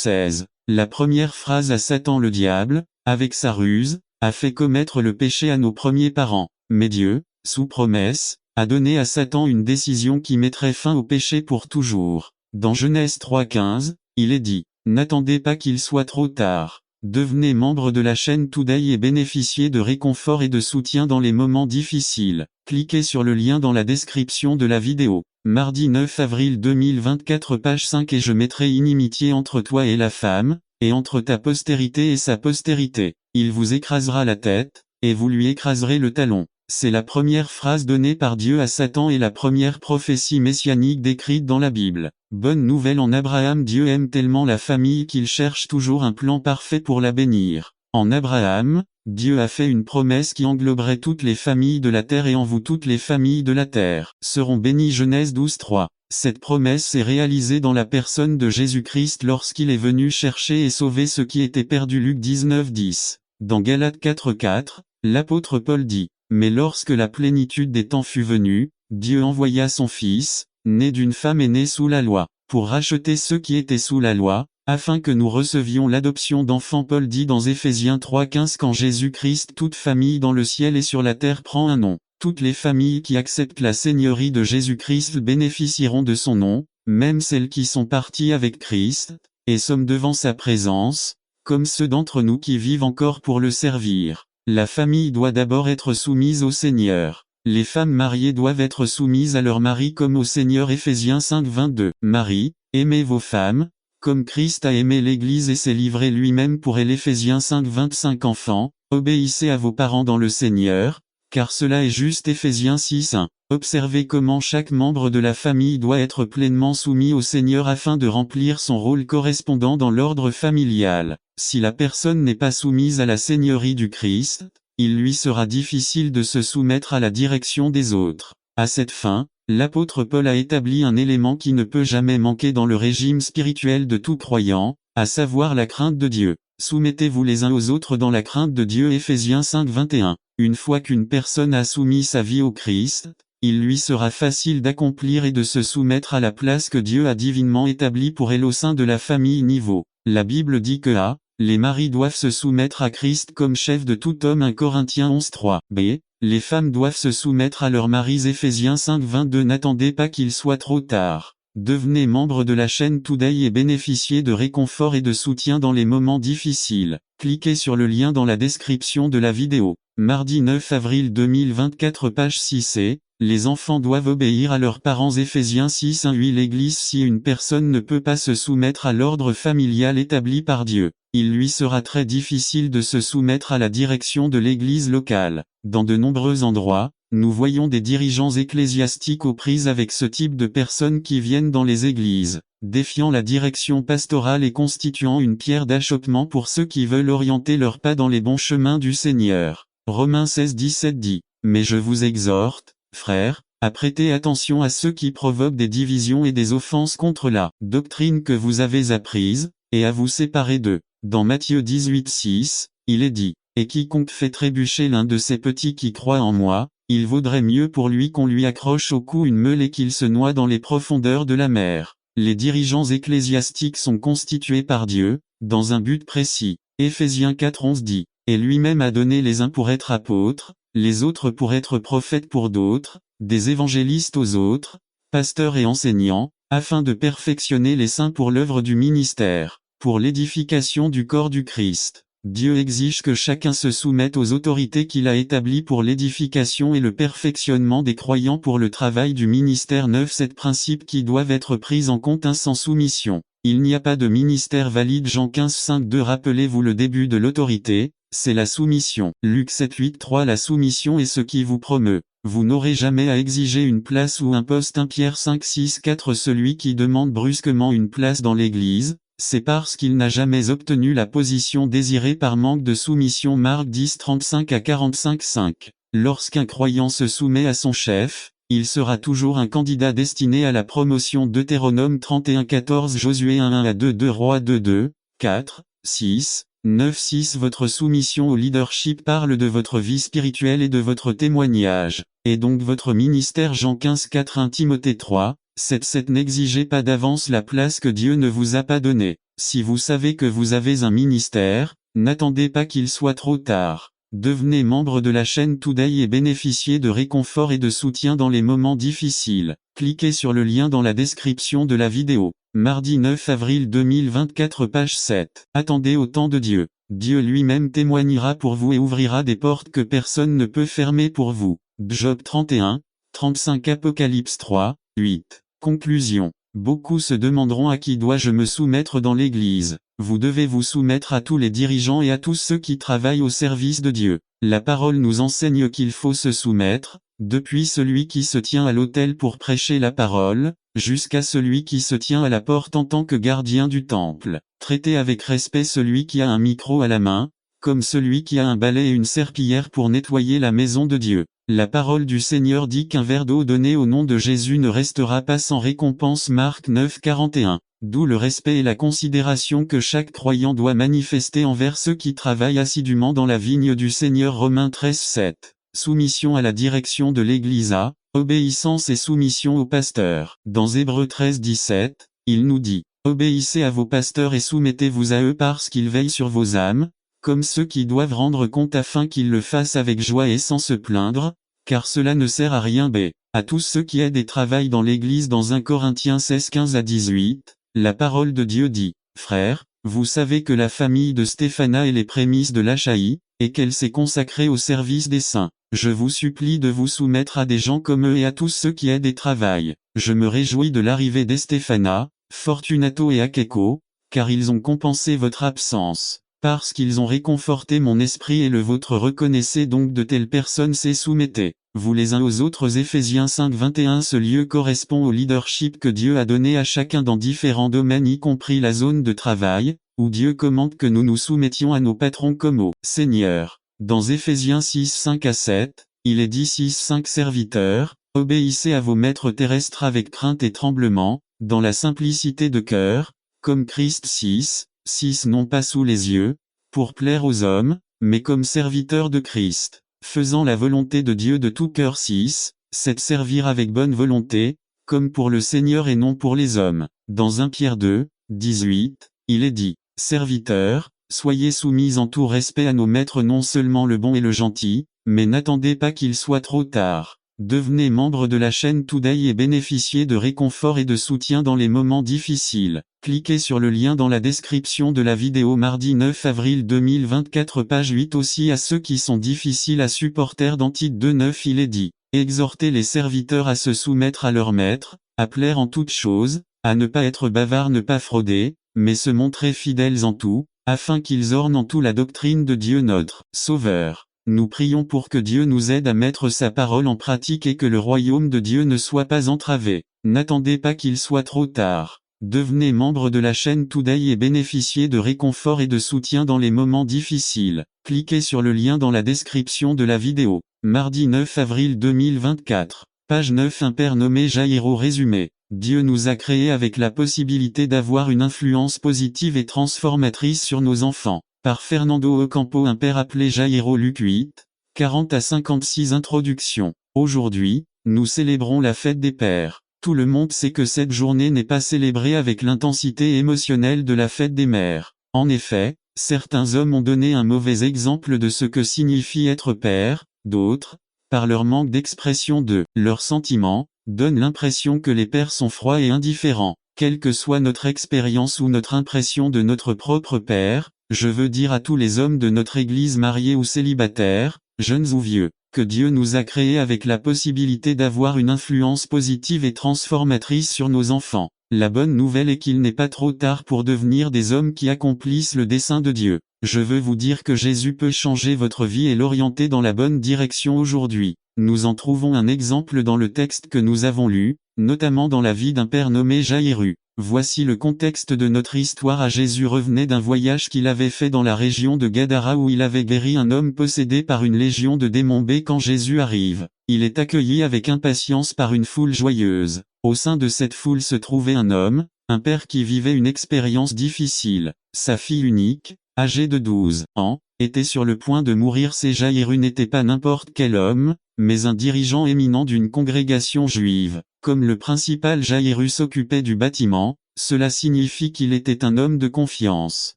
16. La première phrase à Satan: le diable, avec sa ruse, a fait commettre le péché à nos premiers parents. Mais Dieu, sous promesse, a donné à Satan une décision qui mettrait fin au péché pour toujours. Dans Genèse 3:15, il est dit: n'attendez pas qu'il soit trop tard. Devenez membre de la chaîne Today et bénéficiez de réconfort et de soutien dans les moments difficiles. Cliquez sur le lien dans la description de la vidéo. Mardi 9 avril 2024 page 5. Et je mettrai inimitié entre toi et la femme, et entre ta postérité et sa postérité. Il vous écrasera la tête, et vous lui écraserez le talon. C'est la première phrase donnée par Dieu à Satan et la première prophétie messianique décrite dans la Bible. Bonne nouvelle en Abraham: Dieu aime tellement la famille qu'il cherche toujours un plan parfait pour la bénir. En Abraham, Dieu a fait une promesse qui engloberait toutes les familles de la terre, et en vous toutes les familles de la terre seront bénies. Genèse 12:3. Cette promesse s'est réalisée dans la personne de Jésus-Christ lorsqu'il est venu chercher et sauver ce qui était perdu. Luc 19:10. Dans Galates 4:4, l'apôtre Paul dit: mais lorsque la plénitude des temps fut venue, Dieu envoya son Fils, né d'une femme et né sous la loi, pour racheter ceux qui étaient sous la loi, afin que nous recevions l'adoption d'enfants. Paul dit dans Éphésiens 3:15 qu'en Jésus-Christ toute famille dans le ciel et sur la terre prend un nom. Toutes les familles qui acceptent la seigneurie de Jésus-Christ bénéficieront de son nom, même celles qui sont parties avec Christ, et sommes devant sa présence, comme ceux d'entre nous qui vivent encore pour le servir. La famille doit d'abord être soumise au Seigneur. Les femmes mariées doivent être soumises à leur mari comme au Seigneur. Éphésiens 5:22. Marie, aimez vos femmes, comme Christ a aimé l'Église et s'est livré lui-même pour elle. Éphésiens 5:25. Enfants, obéissez à vos parents dans le Seigneur, car cela est juste. Éphésiens 6:1. Observez comment chaque membre de la famille doit être pleinement soumis au Seigneur afin de remplir son rôle correspondant dans l'ordre familial. Si la personne n'est pas soumise à la seigneurie du Christ, il lui sera difficile de se soumettre à la direction des autres. À cette fin, l'apôtre Paul a établi un élément qui ne peut jamais manquer dans le régime spirituel de tout croyant, à savoir la crainte de Dieu. Soumettez-vous les uns aux autres dans la crainte de Dieu. Éphésiens 5:21. Une fois qu'une personne a soumis sa vie au Christ, il lui sera facile d'accomplir et de se soumettre à la place que Dieu a divinement établie pour elle au sein de la famille. Niveau. La Bible dit que les maris doivent se soumettre à Christ comme chef de tout homme. 1 Corinthiens 11:3. B. Les femmes doivent se soumettre à leurs maris. Éphésiens 5:22. N'attendez pas qu'il soit trop tard. Devenez membre de la chaîne Today et bénéficiez de réconfort et de soutien dans les moments difficiles. Cliquez sur le lien dans la description de la vidéo. Mardi 9 avril 2024 page 6. Les enfants doivent obéir à leurs parents. Éphésiens 6:1-8. L'Église: si une personne ne peut pas se soumettre à l'ordre familial établi par Dieu, il lui sera très difficile de se soumettre à la direction de l'Église locale. Dans de nombreux endroits, nous voyons des dirigeants ecclésiastiques aux prises avec ce type de personnes qui viennent dans les églises, défiant la direction pastorale et constituant une pierre d'achoppement pour ceux qui veulent orienter leurs pas dans les bons chemins du Seigneur. Romains 16:17 dit: mais je vous exhorte, frères, à prêter attention à ceux qui provoquent des divisions et des offenses contre la doctrine que vous avez apprise, et à vous séparer d'eux. Dans Matthieu 18:6, il est dit: et quiconque fait trébucher l'un de ces petits qui croient en moi, il vaudrait mieux pour lui qu'on lui accroche au cou une meule et qu'il se noie dans les profondeurs de la mer. Les dirigeants ecclésiastiques sont constitués par Dieu, dans un but précis. Éphésiens 4:11 dit: et lui-même a donné les uns pour être apôtres, les autres pour être prophètes, pour d'autres, des évangélistes, aux autres, pasteurs et enseignants, afin de perfectionner les saints pour l'œuvre du ministère, pour l'édification du corps du Christ. Dieu exige que chacun se soumette aux autorités qu'il a établies pour l'édification et le perfectionnement des croyants pour le travail du ministère. 9. 7 principes qui doivent être pris en compte. Sans soumission, il n'y a pas de ministère valide. Jean 15:5-2. Rappelez-vous le début de l'autorité, c'est la soumission. Luc 7:8-3. La soumission est ce qui vous promeut. Vous n'aurez jamais à exiger une place ou un poste. 1 Pierre 5:6-4. Celui qui demande brusquement une place dans l'Église, c'est parce qu'il n'a jamais obtenu la position désirée par manque de soumission. Marc 10:35-45-5. Lorsqu'un croyant se soumet à son chef, il sera toujours un candidat destiné à la promotion. Deutéronome 31:14. Josué 1:1-2. 2 Rois 2:2, 4, 6, 9. 6. Votre soumission au leadership parle de votre vie spirituelle et de votre témoignage, et donc votre ministère. Jean 15:4. 1 Timothée 3, 7. 7. N'exigez pas d'avance la place que Dieu ne vous a pas donnée. Si vous savez que vous avez un ministère, n'attendez pas qu'il soit trop tard. Devenez membre de la chaîne Today et bénéficiez de réconfort et de soutien dans les moments difficiles. Cliquez sur le lien dans la description de la vidéo. Mardi 9 avril 2024 page 7. Attendez au temps de Dieu. Dieu lui-même témoignera pour vous et ouvrira des portes que personne ne peut fermer pour vous. Job 31, 35 Apocalypse 3, 8. Conclusion. Beaucoup se demanderont à qui dois-je me soumettre dans l'Église. Vous devez vous soumettre à tous les dirigeants et à tous ceux qui travaillent au service de Dieu. La parole nous enseigne qu'il faut se soumettre, depuis celui qui se tient à l'autel pour prêcher la parole, jusqu'à celui qui se tient à la porte en tant que gardien du temple. Traitez avec respect celui qui a un micro à la main, comme celui qui a un balai et une serpillière pour nettoyer la maison de Dieu. La parole du Seigneur dit qu'un verre d'eau donné au nom de Jésus ne restera pas sans récompense. Marc 9, 41. D'où le respect et la considération que chaque croyant doit manifester envers ceux qui travaillent assidûment dans la vigne du Seigneur. Romains 13, 7. Soumission à la direction de l'Église A, obéissance et soumission aux pasteurs. Dans Hébreux 13, 17, il nous dit, obéissez à vos pasteurs et soumettez-vous à eux parce qu'ils veillent sur vos âmes, comme ceux qui doivent rendre compte afin qu'ils le fassent avec joie et sans se plaindre, car cela ne sert à rien. B. À tous ceux qui aident et travaillent dans l'Église. Dans 1 Corinthiens 16, 15 à 18, la parole de Dieu dit, frères, vous savez que la famille de Stéphana est les prémices de l'Achaïe, et qu'elle s'est consacrée au service des saints. Je vous supplie de vous soumettre à des gens comme eux et à tous ceux qui aident et travaillent. Je me réjouis de l'arrivée d'Estéphana, Fortunato et Akeko, car ils ont compensé votre absence. Parce qu'ils ont réconforté mon esprit et le vôtre. Reconnaissez donc de telles personnes et soumettez vous les uns aux autres. Éphésiens 5, 21. Ce lieu correspond au leadership que Dieu a donné à chacun dans différents domaines y compris la zone de travail, où Dieu commande que nous nous soumettions à nos patrons comme au Seigneur. Dans Éphésiens 6, 5 à 7, il est dit 6, 5 Serviteurs, obéissez à vos maîtres terrestres avec crainte et tremblement, dans la simplicité de cœur, comme Christ. 6, 6 non pas sous les yeux, pour plaire aux hommes, mais comme serviteurs de Christ, faisant la volonté de Dieu de tout cœur. 6, 7 servir avec bonne volonté, comme pour le Seigneur et non pour les hommes. Dans 1 Pierre 2, 18, il est dit, serviteurs, soyez soumis en tout respect à nos maîtres, non seulement le bon et le gentil, mais n'attendez pas qu'il soit trop tard. Devenez membre de la chaîne Today et bénéficiez de réconfort et de soutien dans les moments difficiles. Cliquez sur le lien dans la description de la vidéo. Mardi 9 avril 2024 page 8. Aussi à ceux qui sont difficiles à supporter. Dans Tite 2, 9 il est dit, exhortez les serviteurs à se soumettre à leur maître, à plaire en toutes choses, à ne pas être bavards, ne pas frauder, mais se montrer fidèles en tout, afin qu'ils ornent en tout la doctrine de Dieu notre Sauveur. Nous prions pour que Dieu nous aide à mettre sa parole en pratique et que le royaume de Dieu ne soit pas entravé. N'attendez pas qu'il soit trop tard. Devenez membre de la chaîne Today et bénéficiez de réconfort et de soutien dans les moments difficiles. Cliquez sur le lien dans la description de la vidéo. Mardi 9 avril 2024. Page 9. Un père nommé Jairo. Résumé. Dieu nous a créés avec la possibilité d'avoir une influence positive et transformatrice sur nos enfants. Par Fernando Ocampo. Un père appelé Jairo. Luc 8, 40 à 56. Introduction. Aujourd'hui, nous célébrons la fête des pères. Tout le monde sait que cette journée n'est pas célébrée avec l'intensité émotionnelle de la fête des mères. En effet, certains hommes ont donné un mauvais exemple de ce que signifie être père, d'autres, par leur manque d'expression de leurs sentiments, donnent l'impression que les pères sont froids et indifférents. Quelle que soit notre expérience ou notre impression de notre propre père, je veux dire à tous les hommes de notre Église mariés ou célibataires, jeunes ou vieux, que Dieu nous a créés avec la possibilité d'avoir une influence positive et transformatrice sur nos enfants. La bonne nouvelle est qu'il n'est pas trop tard pour devenir des hommes qui accomplissent le dessein de Dieu. Je veux vous dire que Jésus peut changer votre vie et l'orienter dans la bonne direction aujourd'hui. Nous en trouvons un exemple dans le texte que nous avons lu, notamment dans la vie d'un père nommé Jairo. Voici le contexte de notre histoire. Jésus revenait d'un voyage qu'il avait fait dans la région de Gadara où il avait guéri un homme possédé par une légion de démons. B. Quand Jésus arrive, il est accueilli avec impatience par une foule joyeuse. Au sein de cette foule se trouvait un homme, un père qui vivait une expérience difficile. Sa fille unique, âgée de 12 ans, était sur le point de mourir. Jairo n'était pas n'importe quel homme, mais un dirigeant éminent d'une congrégation juive. Comme le principal Jairo s'occupait du bâtiment, cela signifie qu'il était un homme de confiance.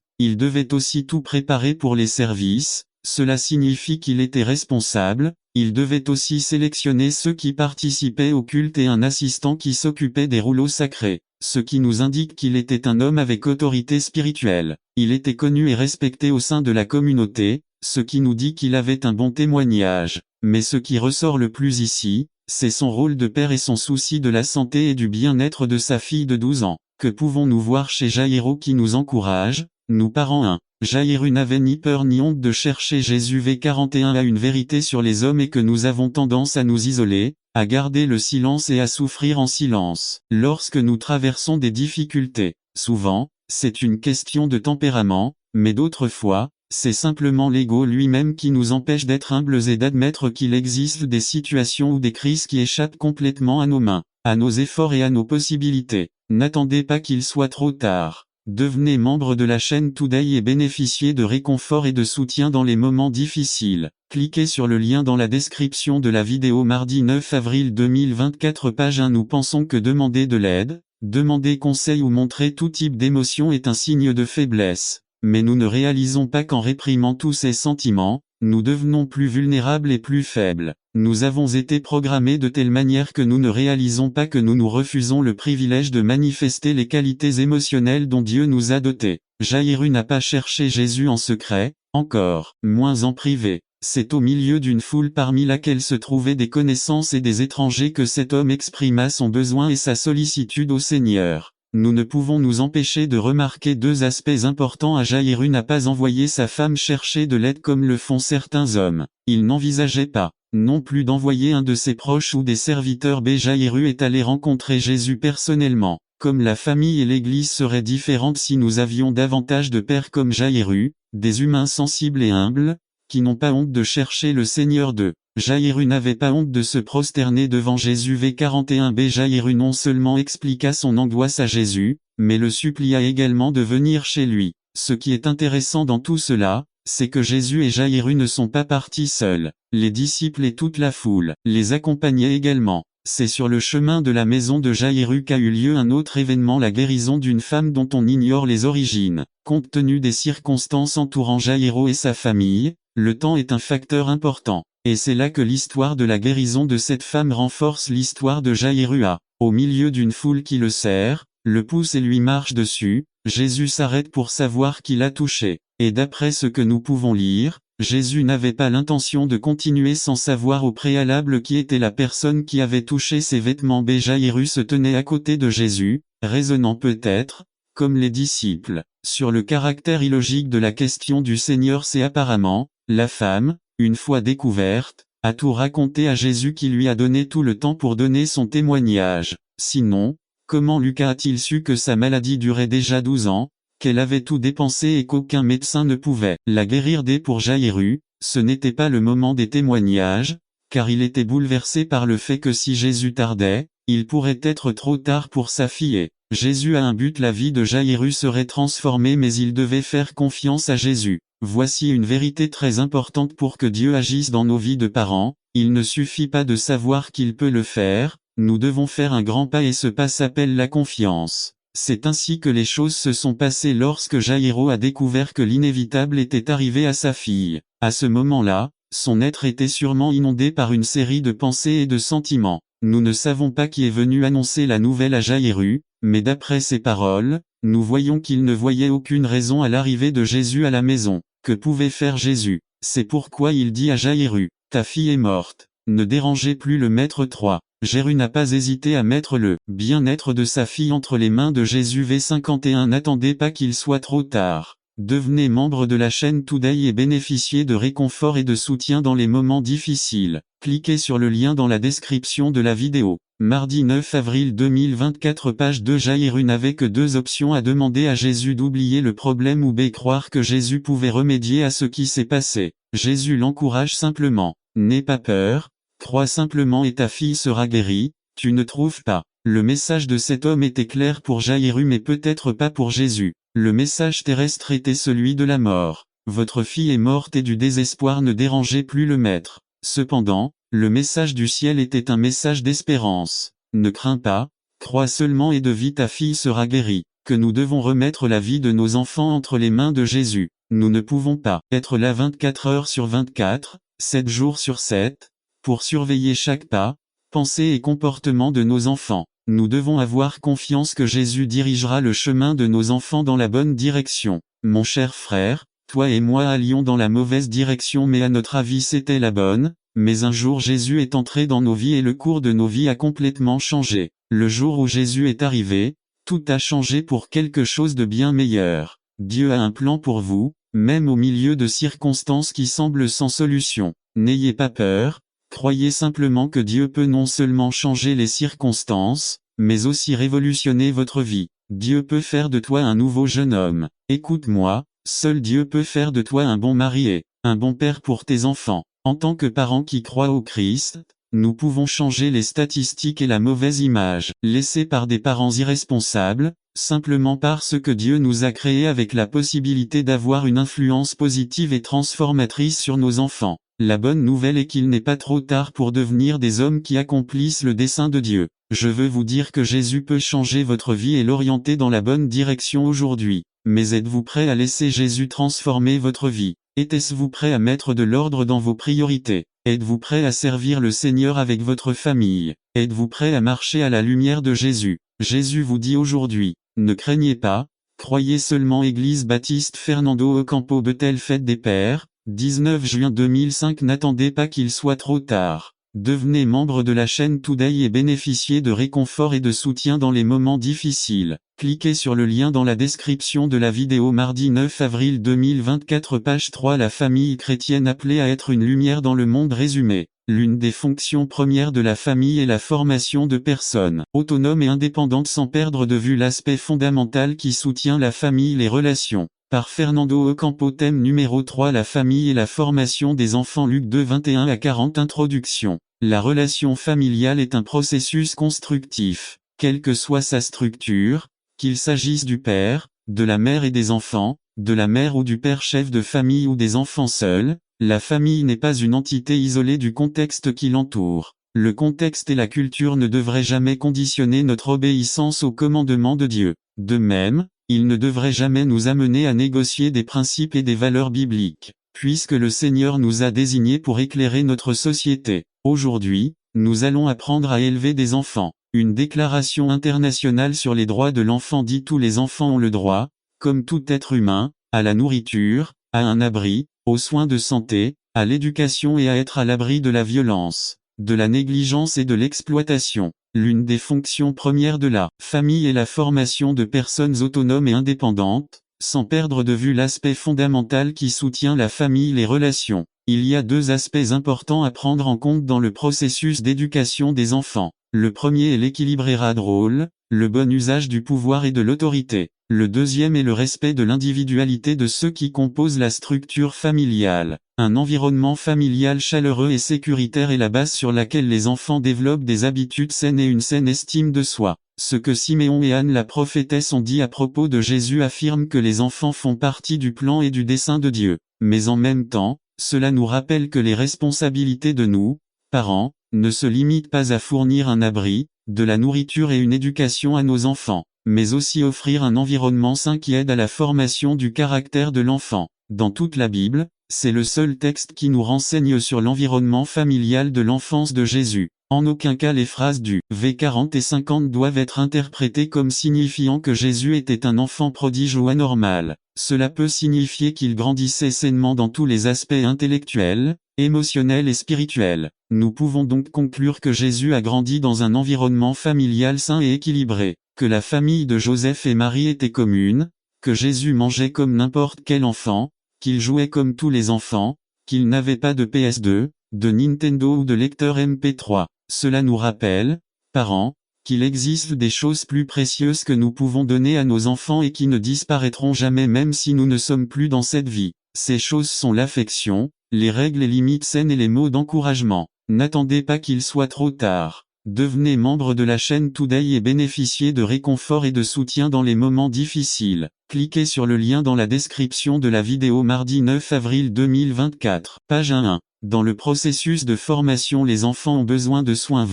Il devait aussi tout préparer pour les services, cela signifie qu'il était responsable. Il devait aussi sélectionner ceux qui participaient au culte et un assistant qui s'occupait des rouleaux sacrés, ce qui nous indique qu'il était un homme avec autorité spirituelle. Il était connu et respecté au sein de la communauté, ce qui nous dit qu'il avait un bon témoignage. Mais ce qui ressort le plus ici, c'est son rôle de père et son souci de la santé et du bien-être de sa fille de 12 ans. Que pouvons-nous voir chez Jaïro qui nous encourage? Nous parents 1. Jaïru n'avait ni peur ni honte de chercher Jésus V41 a une vérité sur les hommes et que nous avons tendance à nous isoler, à garder le silence et à souffrir en silence. Lorsque nous traversons des difficultés, souvent, c'est une question de tempérament, mais d'autres fois, c'est simplement l'ego lui-même qui nous empêche d'être humbles et d'admettre qu'il existe des situations ou des crises qui échappent complètement à nos mains, à nos efforts et à nos possibilités. N'attendez pas qu'il soit trop tard. Devenez membre de la chaîne Today et bénéficiez de réconfort et de soutien dans les moments difficiles. Cliquez sur le lien dans la description de la vidéo mardi 9 avril 2024 page 1. Nous pensons que demander de l'aide, demander conseil ou montrer tout type d'émotion est un signe de faiblesse. Mais nous ne réalisons pas qu'en réprimant tous ces sentiments, nous devenons plus vulnérables et plus faibles. Nous avons été programmés de telle manière que nous ne réalisons pas que nous nous refusons le privilège de manifester les qualités émotionnelles dont Dieu nous a dotés. Jaïru n'a pas cherché Jésus en secret, encore moins en privé. C'est au milieu d'une foule parmi laquelle se trouvaient des connaissances et des étrangers que cet homme exprima son besoin et sa sollicitude au Seigneur. Nous ne pouvons nous empêcher de remarquer deux aspects importants. Jaïru n'a pas envoyé sa femme chercher de l'aide comme le font certains hommes. Il n'envisageait pas, non plus d'envoyer un de ses proches ou des serviteurs. Jaïru est allé rencontrer Jésus personnellement. Comme la famille et l'Église seraient différentes si nous avions davantage de pères comme Jaïru, des humains sensibles et humbles, qui n'ont pas honte de chercher le Seigneur d'eux. Jaïru n'avait pas honte de se prosterner devant Jésus V41b. Jaïru non seulement expliqua son angoisse à Jésus, mais le supplia également de venir chez lui. Ce qui est intéressant dans tout cela, c'est que Jésus et Jaïru ne sont pas partis seuls. Les disciples et toute la foule les accompagnaient également. C'est sur le chemin de la maison de Jaïru qu'a eu lieu un autre événement, la guérison d'une femme dont on ignore les origines. Compte tenu des circonstances entourant Jaïro et sa famille, le temps est un facteur important. Et c'est là que l'histoire de la guérison de cette femme renforce l'histoire de Jaïru. Au milieu d'une foule qui le serre, le pousse et lui marche dessus, Jésus s'arrête pour savoir qui l'a touché. Et d'après ce que nous pouvons lire, Jésus n'avait pas l'intention de continuer sans savoir au préalable qui était la personne qui avait touché ses vêtements. Jaïru se tenait à côté de Jésus, raisonnant peut-être, comme les disciples, sur le caractère illogique de la question du Seigneur. C'est apparemment, la femme, une fois découverte, a tout raconté à Jésus qui lui a donné tout le temps pour donner son témoignage. Sinon, comment Lucas a-t-il su que sa maladie durait déjà 12 ans, qu'elle avait tout dépensé et qu'aucun médecin ne pouvait la guérir? Pour Jaïru, ce n'était pas le moment des témoignages, car il était bouleversé par le fait que si Jésus tardait, il pourrait être trop tard pour sa fille. Jésus a un but, la vie de Jaïru serait transformée, mais il devait faire confiance à Jésus. Voici une vérité très importante pour que Dieu agisse dans nos vies de parents. Il ne suffit pas de savoir qu'il peut le faire, nous devons faire un grand pas et ce pas s'appelle la confiance. C'est ainsi que les choses se sont passées lorsque Jaïro a découvert que l'inévitable était arrivé à sa fille. À ce moment-là, son être était sûrement inondé par une série de pensées et de sentiments. Nous ne savons pas qui est venu annoncer la nouvelle à Jaïru, mais d'après ses paroles, nous voyons qu'il ne voyait aucune raison à l'arrivée de Jésus à la maison. Que pouvait faire Jésus? C'est pourquoi il dit à Jaïru, « Ta fille est morte. Ne dérangez plus le maître. » 3. Jaïru n'a pas hésité à mettre le bien-être de sa fille entre les mains de Jésus. V51. N'attendez pas qu'il soit trop tard. Devenez membre de la chaîne Today et bénéficiez de réconfort et de soutien dans les moments difficiles. Cliquez sur le lien dans la description de la vidéo. Mardi 9 avril 2024 page 2. Jaïru n'avait que deux options à demander à Jésus: d'oublier le problème ou croire que Jésus pouvait remédier à ce qui s'est passé. Jésus l'encourage simplement. N'aie pas peur, crois simplement et ta fille sera guérie. Tu ne trouves pas? Le message de cet homme était clair pour Jaïru mais peut-être pas pour Jésus. Le message terrestre était celui de la mort. Votre fille est morte et du désespoir ne dérangez plus le maître. Cependant, le message du ciel était un message d'espérance. Ne crains pas, Crois seulement et de vie ta fille sera guérie. Que nous devons remettre la vie de nos enfants entre les mains de Jésus. Nous ne pouvons pas être là 24 heures sur 24, 7 jours sur 7, pour surveiller chaque pas, pensée et comportement de nos enfants. Nous devons avoir confiance que Jésus dirigera le chemin de nos enfants dans la bonne direction. Mon cher frère, toi et moi allions dans la mauvaise direction mais à notre avis c'était la bonne, mais un jour Jésus est entré dans nos vies et le cours de nos vies a complètement changé. Le jour où Jésus est arrivé, tout a changé pour quelque chose de bien meilleur. Dieu a un plan pour vous, même au milieu de circonstances qui semblent sans solution. N'ayez pas peur, croyez simplement que Dieu peut non seulement changer les circonstances, mais aussi révolutionner votre vie. Dieu peut faire de toi un nouveau jeune homme. Écoute-moi, seul Dieu peut faire de toi un bon mari et un bon père pour tes enfants. En tant que parents qui croient au Christ, nous pouvons changer les statistiques et la mauvaise image laissée par des parents irresponsables, simplement parce que Dieu nous a créés avec la possibilité d'avoir une influence positive et transformatrice sur nos enfants. La bonne nouvelle est qu'il n'est pas trop tard pour devenir des hommes qui accomplissent le dessein de Dieu. Je veux vous dire que Jésus peut changer votre vie et l'orienter dans la bonne direction aujourd'hui. Mais êtes-vous prêt à laisser Jésus transformer votre vie? Êtes-vous prêt à mettre de l'ordre dans vos priorités? Êtes-vous prêt à servir le Seigneur avec votre famille? Êtes-vous prêt à marcher à la lumière de Jésus? Jésus vous dit aujourd'hui, ne craignez pas, croyez seulement. Église Baptiste Fernando Ocampo Bethel Fête des Pères, 19 juin 2005. N'attendez pas qu'il soit trop tard. Devenez membre de la chaîne Today et bénéficiez de réconfort et de soutien dans les moments difficiles. Cliquez sur le lien dans la description de la vidéo. Mardi 9 avril 2024, page 3. La famille chrétienne appelée à être une lumière dans le monde. Résumé. L'une des fonctions premières de la famille est la formation de personnes autonomes et indépendantes sans perdre de vue l'aspect fondamental qui soutient la famille, les relations. Par Fernando Ocampo. Thème numéro 3. La famille et la formation des enfants. Luc 2, 21 à 40. Introduction. La relation familiale est un processus constructif, quelle que soit sa structure, qu'il s'agisse du père, de la mère et des enfants, de la mère ou du père chef de famille ou des enfants seuls. La famille n'est pas une entité isolée du contexte qui l'entoure. Le contexte et la culture ne devraient jamais conditionner notre obéissance aux commandements de Dieu. De même, ils ne devraient jamais nous amener à négocier des principes et des valeurs bibliques, puisque le Seigneur nous a désignés pour éclairer notre société. Aujourd'hui, nous allons apprendre à élever des enfants. Une déclaration internationale sur les droits de l'enfant dit: tous les enfants ont le droit, comme tout être humain, à la nourriture, à un abri, aux soins de santé, à l'éducation et à être à l'abri de la violence, de la négligence et de l'exploitation. L'une des fonctions premières de la famille est la formation de personnes autonomes et indépendantes, sans perdre de vue l'aspect fondamental qui soutient la famille, les relations. Il y a deux aspects importants à prendre en compte dans le processus d'éducation des enfants. Le premier est l'équilibre de rôle, le bon usage du pouvoir et de l'autorité. Le deuxième est le respect de l'individualité de ceux qui composent la structure familiale. Un environnement familial chaleureux et sécuritaire est la base sur laquelle les enfants développent des habitudes saines et une saine estime de soi. Ce que Siméon et Anne la prophétesse ont dit à propos de Jésus affirme que les enfants font partie du plan et du dessein de Dieu. Mais en même temps, cela nous rappelle que les responsabilités de nous, parents, ne se limitent pas à fournir un abri, de la nourriture et une éducation à nos enfants, mais aussi offrir un environnement sain qui aide à la formation du caractère de l'enfant. Dans toute la Bible, c'est le seul texte qui nous renseigne sur l'environnement familial de l'enfance de Jésus. En aucun cas les phrases du v 40 et 50 doivent être interprétées comme signifiant que Jésus était un enfant prodige ou anormal. Cela peut signifier qu'il grandissait sainement dans tous les aspects intellectuels, émotionnels et spirituels. Nous pouvons donc conclure que Jésus a grandi dans un environnement familial sain et équilibré, que la famille de Joseph et Marie était commune, que Jésus mangeait comme n'importe quel enfant, qu'il jouait comme tous les enfants, qu'il n'avait pas de PS2, de Nintendo ou de lecteur MP3. Cela nous rappelle, parents, qu'il existe des choses plus précieuses que nous pouvons donner à nos enfants et qui ne disparaîtront jamais même si nous ne sommes plus dans cette vie. Ces choses sont l'affection, les règles et limites saines et les mots d'encouragement. N'attendez pas qu'il soit trop tard. Devenez membre de la chaîne Today et bénéficiez de réconfort et de soutien dans les moments difficiles. Cliquez sur le lien dans la description de la vidéo. Mardi 9 avril 2024. Page 1. Dans le processus de formation, les enfants ont besoin de soins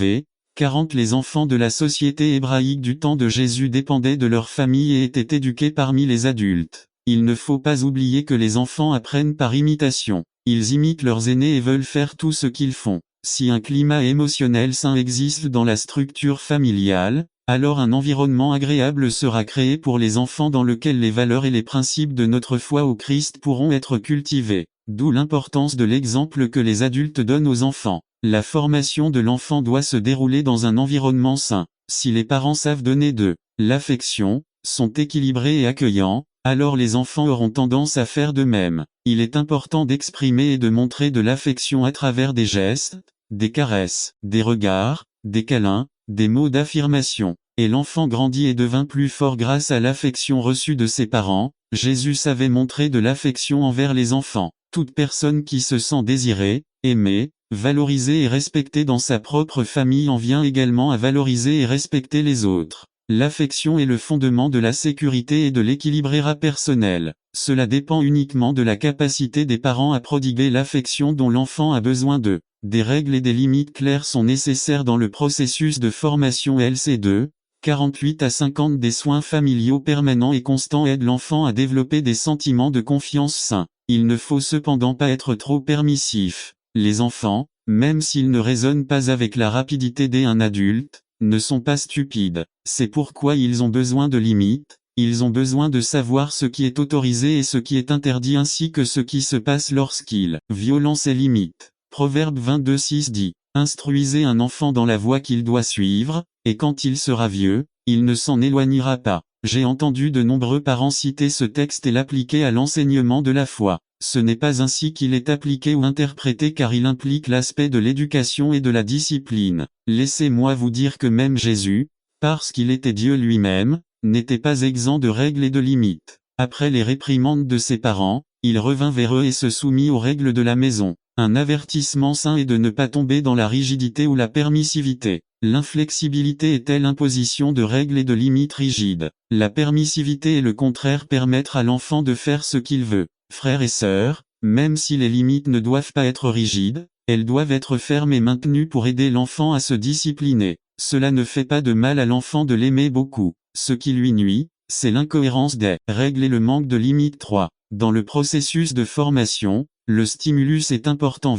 40 Les enfants de la société hébraïque du temps de Jésus dépendaient de leur famille et étaient éduqués parmi les adultes. Il ne faut pas oublier que les enfants apprennent par imitation. Ils imitent leurs aînés et veulent faire tout ce qu'ils font. Si un climat émotionnel sain existe dans la structure familiale, alors un environnement agréable sera créé pour les enfants dans lequel les valeurs et les principes de notre foi au Christ pourront être cultivés. D'où l'importance de l'exemple que les adultes donnent aux enfants. La formation de l'enfant doit se dérouler dans un environnement sain. Si les parents savent donner de l'affection, sont équilibrés et accueillants, alors les enfants auront tendance à faire de même. Il est important d'exprimer et de montrer de l'affection à travers des gestes, des caresses, des regards, des câlins, des mots d'affirmation. Et l'enfant grandit et devint plus fort grâce à l'affection reçue de ses parents. Jésus savait montrer de l'affection envers les enfants. Toute personne qui se sent désirée, aimée, valorisée et respectée dans sa propre famille en vient également à valoriser et respecter les autres. L'affection est le fondement de la sécurité et de l'équilibre personnel. Cela dépend uniquement de la capacité des parents à prodiguer l'affection dont l'enfant a besoin d'eux. Des règles et des limites claires sont nécessaires dans le processus de formation LC2. 48 à 50 Des soins familiaux permanents et constants aident l'enfant à développer des sentiments de confiance sains. Il ne faut cependant pas être trop permissif. Les enfants, même s'ils ne raisonnent pas avec la rapidité d'un adulte, ne sont pas stupides. C'est pourquoi ils ont besoin de limites, ils ont besoin de savoir ce qui est autorisé et ce qui est interdit ainsi que ce qui se passe lorsqu'ils violent ces limites. Proverbe 22:6 dit, « Instruisez un enfant dans la voie qu'il doit suivre, et quand il sera vieux, il ne s'en éloignera pas. » J'ai entendu de nombreux parents citer ce texte et l'appliquer à l'enseignement de la foi. Ce n'est pas ainsi qu'il est appliqué ou interprété car il implique l'aspect de l'éducation et de la discipline. Laissez-moi vous dire que même Jésus, parce qu'il était Dieu lui-même, n'était pas exempt de règles et de limites. Après les réprimandes de ses parents, il revint vers eux et se soumit aux règles de la maison. Un avertissement sain est de ne pas tomber dans la rigidité ou la permissivité. L'inflexibilité est l'imposition de règles et de limites rigides. La permissivité est le contraire, permettre à l'enfant de faire ce qu'il veut. Frères et sœurs, même si les limites ne doivent pas être rigides, elles doivent être fermes et maintenues pour aider l'enfant à se discipliner. Cela ne fait pas de mal à l'enfant de l'aimer beaucoup. Ce qui lui nuit, c'est l'incohérence des règles et le manque de limites. 3. Dans le processus de formation, le stimulus est important.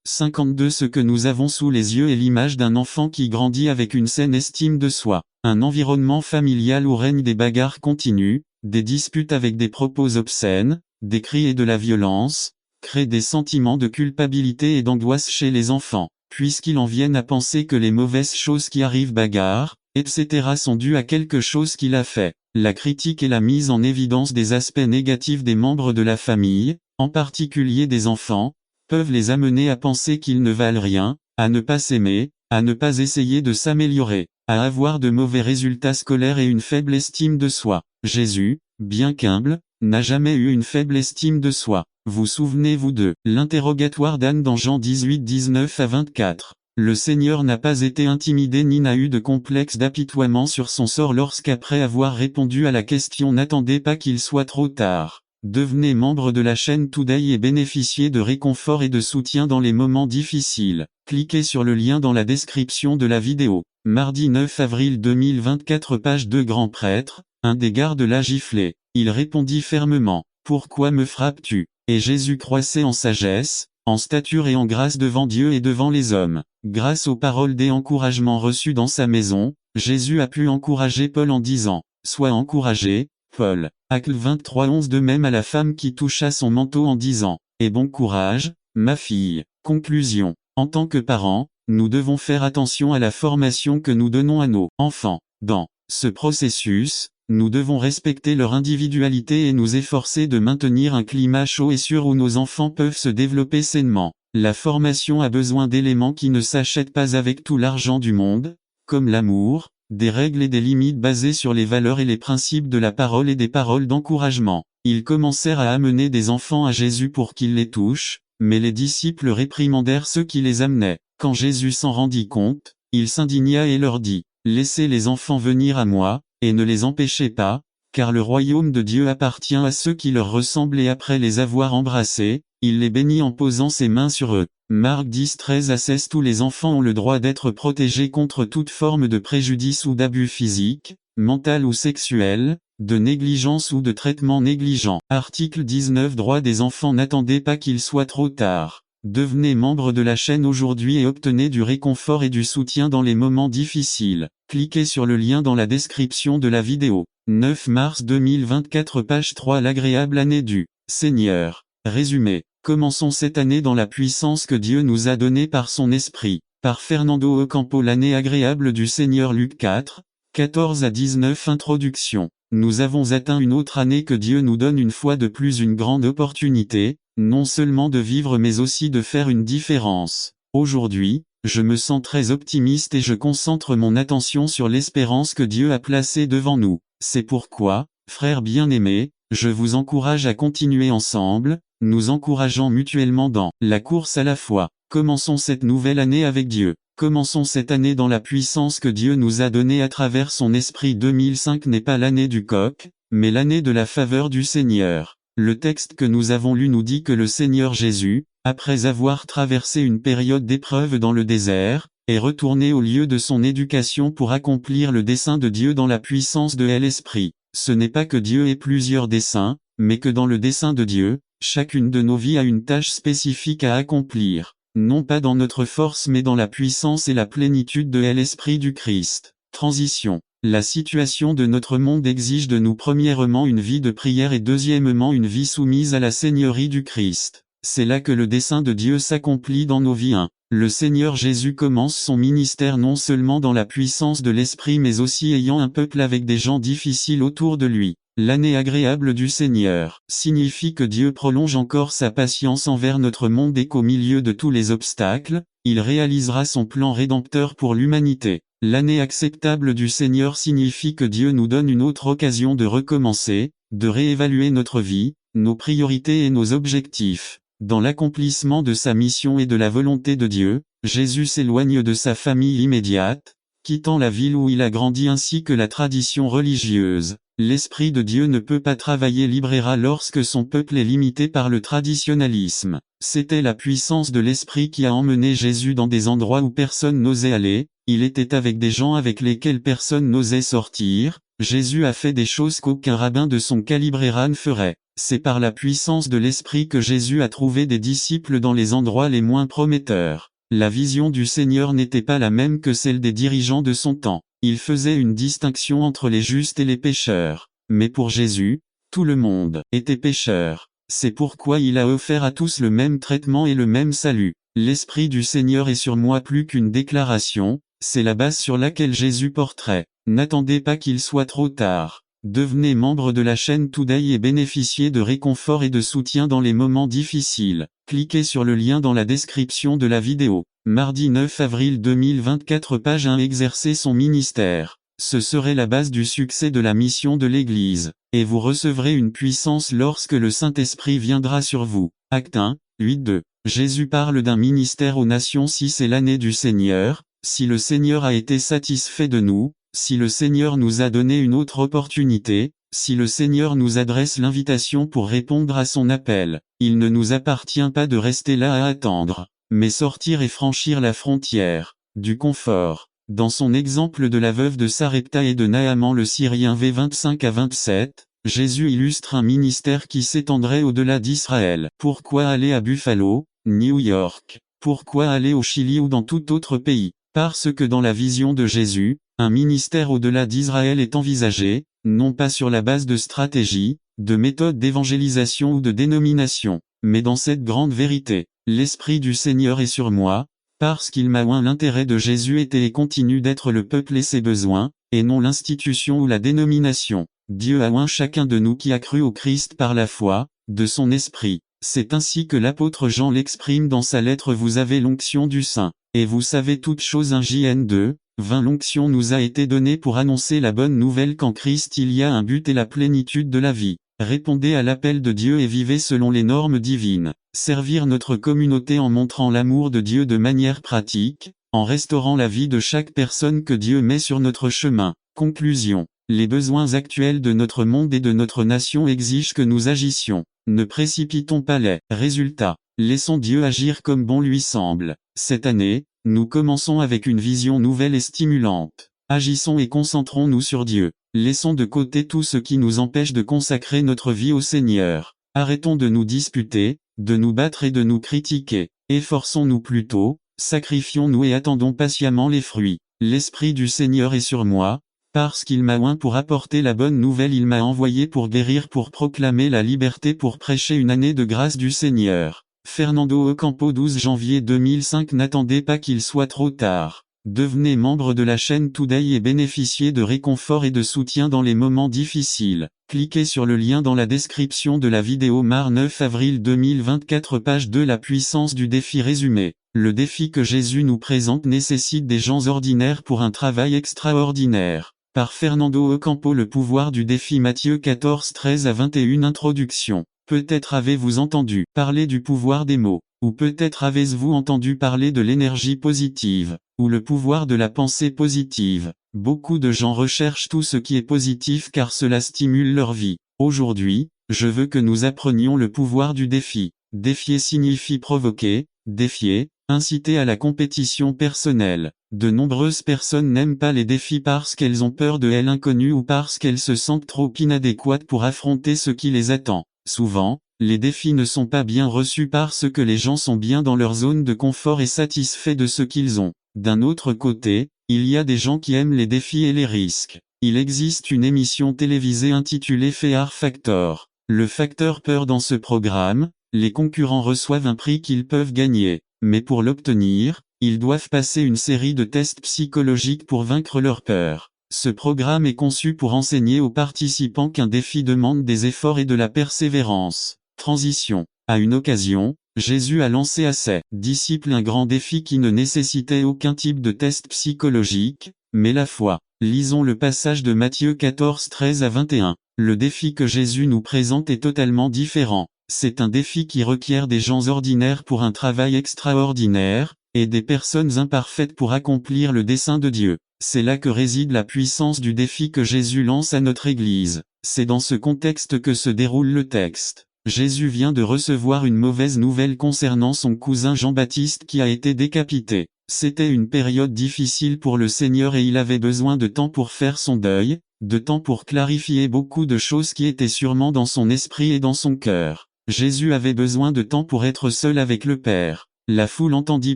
52 Ce que nous avons sous les yeux est l'image d'un enfant qui grandit avec une saine estime de soi. Un environnement familial où règnent des bagarres continues, des disputes avec des propos obscènes, des cris et de la violence, crée des sentiments de culpabilité et d'angoisse chez les enfants, puisqu'ils en viennent à penser que les mauvaises choses qui arrivent, bagarres, etc. sont dues à quelque chose qu'il a fait. La critique et la mise en évidence des aspects négatifs des membres de la famille, en particulier des enfants, peuvent les amener à penser qu'ils ne valent rien, à ne pas s'aimer, à ne pas essayer de s'améliorer, à avoir de mauvais résultats scolaires et une faible estime de soi. Jésus, bien qu'humble, n'a jamais eu une faible estime de soi. Vous souvenez-vous de l'interrogatoire d'Anne dans Jean 18, 19 à 24. Le Seigneur n'a pas été intimidé ni n'a eu de complexe d'apitoiement sur son sort lorsqu'après avoir répondu à la question n'attendez pas qu'il soit trop tard. Devenez membre de la chaîne Today et bénéficiez de réconfort et de soutien dans les moments difficiles. Cliquez sur le lien dans la description de la vidéo. Mardi 9 avril 2024 Page 2 Grand prêtre, un des gardes l'a giflé. Il répondit fermement, « Pourquoi me frappes-tu » Et Jésus croissait en sagesse, en stature et en grâce devant Dieu et devant les hommes. Grâce aux paroles des encouragements reçus dans sa maison, Jésus a pu encourager Paul en disant, « Sois encouragé, Paul. » Acte 23:11 De même à la femme qui toucha son manteau en disant, « Et bon courage, ma fille. » Conclusion. En tant que parents, nous devons faire attention à la formation que nous donnons à nos enfants. Dans ce processus, nous devons respecter leur individualité et nous efforcer de maintenir un climat chaud et sûr où nos enfants peuvent se développer sainement. La formation a besoin d'éléments qui ne s'achètent pas avec tout l'argent du monde, comme l'amour, des règles et des limites basées sur les valeurs et les principes de la parole et des paroles d'encouragement. Ils commencèrent à amener des enfants à Jésus pour qu'il les touche, mais les disciples réprimandèrent ceux qui les amenaient. Quand Jésus s'en rendit compte, il s'indigna et leur dit, « Laissez les enfants venir à moi, et ne les empêchez pas, car le royaume de Dieu appartient à ceux qui leur ressemblent et après les avoir embrassés, il les bénit en posant ses mains sur eux. Marc 10, 13 à 16. Tous les enfants ont le droit d'être protégés contre toute forme de préjudice ou d'abus physique, mental ou sexuel, de négligence ou de traitement négligent. Article 19. Droits des enfants. N'attendez pas qu'il soit trop tard. Devenez membre de la chaîne aujourd'hui et obtenez du réconfort et du soutien dans les moments difficiles. Cliquez sur le lien dans la description de la vidéo. 9 mars 2024 page 3. L'agréable année du Seigneur. Résumé. Commençons cette année dans la puissance que Dieu nous a donnée par son esprit. Par Fernando Ocampo. L'année agréable du Seigneur. Luc 4, 14 à 19. Introduction. Nous avons atteint une autre année que Dieu nous donne une fois de plus une grande opportunité, non seulement de vivre mais aussi de faire une différence. Aujourd'hui, je me sens très optimiste et je concentre mon attention sur l'espérance que Dieu a placée devant nous. C'est pourquoi, frères bien-aimés, je vous encourage à continuer ensemble, nous encourageant mutuellement dans la course à la foi. Commençons cette nouvelle année avec Dieu. Commençons cette année dans la puissance que Dieu nous a donnée à travers son esprit. 2005 n'est pas l'année du coq, mais l'année de la faveur du Seigneur. Le texte que nous avons lu nous dit que le Seigneur Jésus, après avoir traversé une période d'épreuve dans le désert, est retourné au lieu de son éducation pour accomplir le dessein de Dieu dans la puissance de l'Esprit. Ce n'est pas que Dieu ait plusieurs desseins, mais que dans le dessein de Dieu, chacune de nos vies a une tâche spécifique à accomplir. Non pas dans notre force mais dans la puissance et la plénitude de l'Esprit du Christ. Transition. La situation de notre monde exige de nous premièrement une vie de prière et deuxièmement une vie soumise à la Seigneurie du Christ. C'est là que le dessein de Dieu s'accomplit dans nos vies. 1. Le Seigneur Jésus commence son ministère non seulement dans la puissance de l'Esprit mais aussi ayant un peuple avec des gens difficiles autour de lui. L'année agréable du Seigneur signifie que Dieu prolonge encore sa patience envers notre monde et qu'au milieu de tous les obstacles, il réalisera son plan rédempteur pour l'humanité. L'année acceptable du Seigneur signifie que Dieu nous donne une autre occasion de recommencer, de réévaluer notre vie, nos priorités et nos objectifs. Dans l'accomplissement de sa mission et de la volonté de Dieu, Jésus s'éloigne de sa famille immédiate, quittant la ville où il a grandi ainsi que la tradition religieuse. L'Esprit de Dieu ne peut pas travailler librera lorsque son peuple est limité par le traditionnalisme. C'était la puissance de l'Esprit qui a emmené Jésus dans des endroits où personne n'osait aller, il était avec des gens avec lesquels personne n'osait sortir, Jésus a fait des choses qu'aucun rabbin de son calibre ne ferait. C'est par la puissance de l'Esprit que Jésus a trouvé des disciples dans les endroits les moins prometteurs. La vision du Seigneur n'était pas la même que celle des dirigeants de son temps. Il faisait une distinction entre les justes et les pécheurs. Mais pour Jésus, tout le monde était pécheur. C'est pourquoi il a offert à tous le même traitement et le même salut. L'Esprit du Seigneur est sur moi plus qu'une déclaration, c'est la base sur laquelle Jésus porterait. N'attendez pas qu'il soit trop tard. Devenez membre de la chaîne Today et bénéficiez de réconfort et de soutien dans les moments difficiles. Cliquez sur le lien dans la description de la vidéo. Mardi 9 avril 2024 page 1 Exercer son ministère. Ce serait la base du succès de la mission de l'Église. Et vous recevrez une puissance lorsque le Saint-Esprit viendra sur vous. Acte 1, 8-2. Jésus parle d'un ministère aux nations si c'est l'année du Seigneur, si le Seigneur a été satisfait de nous, si le Seigneur nous a donné une autre opportunité, si le Seigneur nous adresse l'invitation pour répondre à son appel, il ne nous appartient pas de rester là à attendre, mais sortir et franchir la frontière du confort. Dans son exemple de la veuve de Sarepta et de Naaman le Syrien v 25 à 27, Jésus illustre un ministère qui s'étendrait au-delà d'Israël. Pourquoi aller à Buffalo, New York? Pourquoi aller au Chili ou dans tout autre pays? Parce que dans la vision de Jésus, un ministère au-delà d'Israël est envisagé, non pas sur la base de stratégies, de méthodes d'évangélisation ou de dénomination, mais dans cette grande vérité. L'Esprit du Seigneur est sur moi, parce qu'il m'a oint. L'intérêt de Jésus était et continue d'être le peuple et ses besoins, et non l'institution ou la dénomination. Dieu a oint chacun de nous qui a cru au Christ par la foi, de son esprit. C'est ainsi que l'apôtre Jean l'exprime dans sa lettre. Vous avez l'onction du Saint, et vous savez toutes choses. 1 JN 2, 20. L'onction nous a été donnée pour annoncer la bonne nouvelle qu'en Christ il y a un but et la plénitude de la vie. Répondez à l'appel de Dieu et vivez selon les normes divines. Servir notre communauté en montrant l'amour de Dieu de manière pratique, en restaurant la vie de chaque personne que Dieu met sur notre chemin. Conclusion. Les besoins actuels de notre monde et de notre nation exigent que nous agissions. Ne précipitons pas les résultats. Laissons Dieu agir comme bon lui semble. Cette année, nous commençons avec une vision nouvelle et stimulante. Agissons et concentrons-nous sur Dieu. Laissons de côté tout ce qui nous empêche de consacrer notre vie au Seigneur. Arrêtons de nous disputer, de nous battre et de nous critiquer. Efforçons-nous plutôt, sacrifions-nous et attendons patiemment les fruits. L'Esprit du Seigneur est sur moi, parce qu'il m'a oint pour apporter la bonne nouvelle, il m'a envoyé pour guérir, pour proclamer la liberté, pour prêcher une année de grâce du Seigneur. Fernando Ocampo, 12 janvier 2005. N'attendez pas qu'il soit trop tard. Devenez membre de la chaîne Today et bénéficiez de réconfort et de soutien dans les moments difficiles. Cliquez sur le lien dans la description de la vidéo. 9 avril 2024, page 2. La puissance du défi résumé. Le défi que Jésus nous présente nécessite des gens ordinaires pour un travail extraordinaire. Par Fernando Ocampo. Le pouvoir du défi. Matthieu 14, 13 à 21. Introduction. Peut-être avez-vous entendu parler du pouvoir des mots, ou peut-être avez-vous entendu parler de l'énergie positive, ou le pouvoir de la pensée positive. Beaucoup de gens recherchent tout ce qui est positif car cela stimule leur vie. Aujourd'hui, je veux que nous apprenions le pouvoir du défi. Défier signifie provoquer, défier, inciter à la compétition personnelle. De nombreuses personnes n'aiment pas les défis parce qu'elles ont peur de l'inconnu ou parce qu'elles se sentent trop inadéquates pour affronter ce qui les attend. Souvent, les défis ne sont pas bien reçus parce que les gens sont bien dans leur zone de confort et satisfaits de ce qu'ils ont. D'un autre côté, il y a des gens qui aiment les défis et les risques. Il existe une émission télévisée intitulée Fear Factor. Le facteur peur. Dans ce programme, les concurrents reçoivent un prix qu'ils peuvent gagner. Mais pour l'obtenir, ils doivent passer une série de tests psychologiques pour vaincre leur peur. Ce programme est conçu pour enseigner aux participants qu'un défi demande des efforts et de la persévérance. Transition. À une occasion, Jésus a lancé à ses disciples un grand défi qui ne nécessitait aucun type de test psychologique, mais la foi. Lisons le passage de Matthieu 14, 13 à 21. Le défi que Jésus nous présente est totalement différent. C'est un défi qui requiert des gens ordinaires pour un travail extraordinaire, et des personnes imparfaites pour accomplir le dessein de Dieu. C'est là que réside la puissance du défi que Jésus lance à notre Église. C'est dans ce contexte que se déroule le texte. Jésus vient de recevoir une mauvaise nouvelle concernant son cousin Jean-Baptiste qui a été décapité. C'était une période difficile pour le Seigneur et il avait besoin de temps pour faire son deuil, de temps pour clarifier beaucoup de choses qui étaient sûrement dans son esprit et dans son cœur. Jésus avait besoin de temps pour être seul avec le Père. La foule entendit